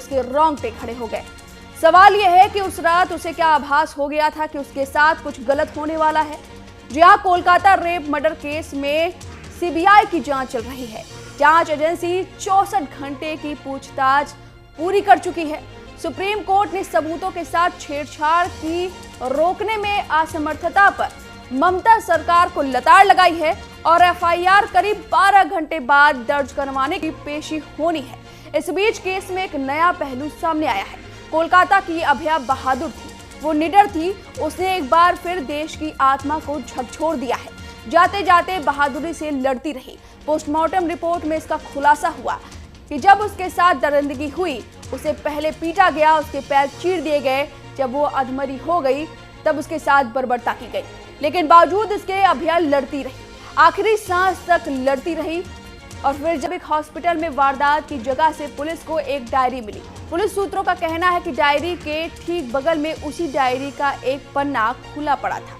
उसके रोंगटे खड़े हो गए। सवाल यह है कि उस रात उसे क्या आभास हो गया था कि उसके साथ कुछ गलत होने वाला है। जी हां, कोलकाता रेप मर्डर केस में सीबीआई की जांच चल रही है। जांच एजेंसी 64 घंटे की पूछताछ पूरी कर चुकी है। सुप्रीम कोर्ट ने सबूतों के साथ छेड़छाड़ की रोकने में असमर्थता पर ममता सरकार को लताड़ लगाई है और एफआईआर करीब 12 घंटे बाद दर्ज करवाने की पेशी होनी है। इस बीच केस में एक नया पहलू सामने आया है। कोलकाता की अभया बहादुर थी, वो निडर थी। उसने एक बार फिर देश की आत्मा को झकझोर दिया है। जाते जाते बहादुरी से लड़ती रही। पोस्टमार्टम रिपोर्ट में इसका खुलासा हुआ कि जब उसके साथ दरिंदगी हुई, उसे पहले पीटा गया, उसके पैर चीर दिए गए। जब वो अधमरी हो गई तब उसके साथ बर्बरता की गई, लेकिन बावजूद इसके अभया लड़ती रही, आखिरी सांस तक लड़ती रही। और फिर जब एक हॉस्पिटल में वारदात की जगह से पुलिस को एक डायरी मिली। पुलिस सूत्रों का कहना है कि डायरी के ठीक बगल में उसी डायरी का एक पन्ना खुला पड़ा था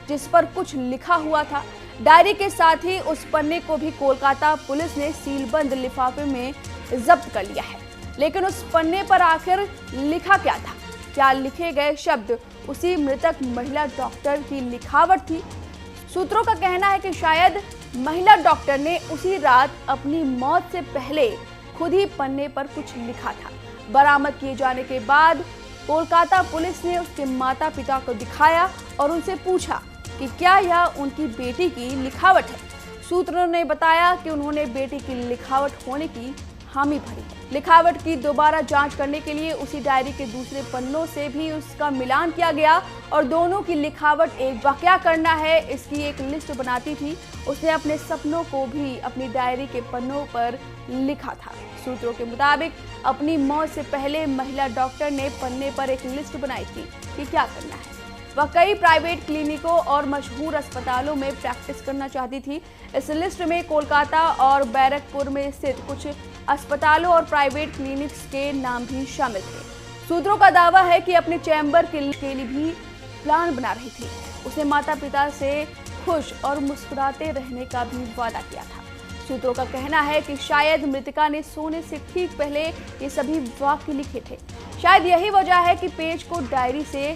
जिस पर कुछ लिखा हुआ था। डायरी के साथ ही उस पन्ने को भी कोलकाता पुलिस ने सीलबंद लिफाफे में जब्त कर लिया है। लेकिन उस पन्ने पर आखिर लिखा क्या था? क्या लिखे गए शब्द उसी मृतक महिला डॉक्टर की लिखावट थी? सूत्रों का कहना है कि शायद महिला डॉक्टर ने उसी रात अपनी मौत से पहले खुद ही पन्ने पर कुछ लिखा था। बरामद किए जाने के बाद कोलकाता पुलिस ने उसके माता पिता को दिखाया और उनसे पूछा कि क्या यह उनकी बेटी की लिखावट है। सूत्रों ने बताया कि उन्होंने बेटी की लिखावट होने की हामी भरी। लिखावट की दोबारा जांच करने के लिए उसी डायरी के दूसरे पन्नों से भी उसका मिलान किया गया और दोनों की लिखावट एक। वह क्या करना है इसकी एक लिस्ट बनाती थी। उसने अपने सपनों को भी अपनी डायरी के पन्नों पर लिखा था। सूत्रों के मुताबिक अपनी मौत से पहले महिला डॉक्टर ने पन्ने पर एक लिस्ट बनाई थी कि क्या करना है। वह कई प्राइवेट क्लिनिकों और मशहूर अस्पतालों में प्रैक्टिस करना चाहती थी। इस लिस्ट में कोलकाता और बैरकपुर में स्थित कुछ अस्पतालों और प्राइवेट क्लिनिक्स के नाम भी शामिल थे। सूत्रों का दावा है कि अपने चैम्बर के लिए भी प्लान बना रही थी। उसने माता पिता से खुश और मुस्कुराते रहने का भी वादा किया था। सूत्रों का कहना है कि शायद मृतका ने सोने से ठीक पहले ये सभी वाक्य लिखे थे। शायद यही वजह है कि पेज को डायरी से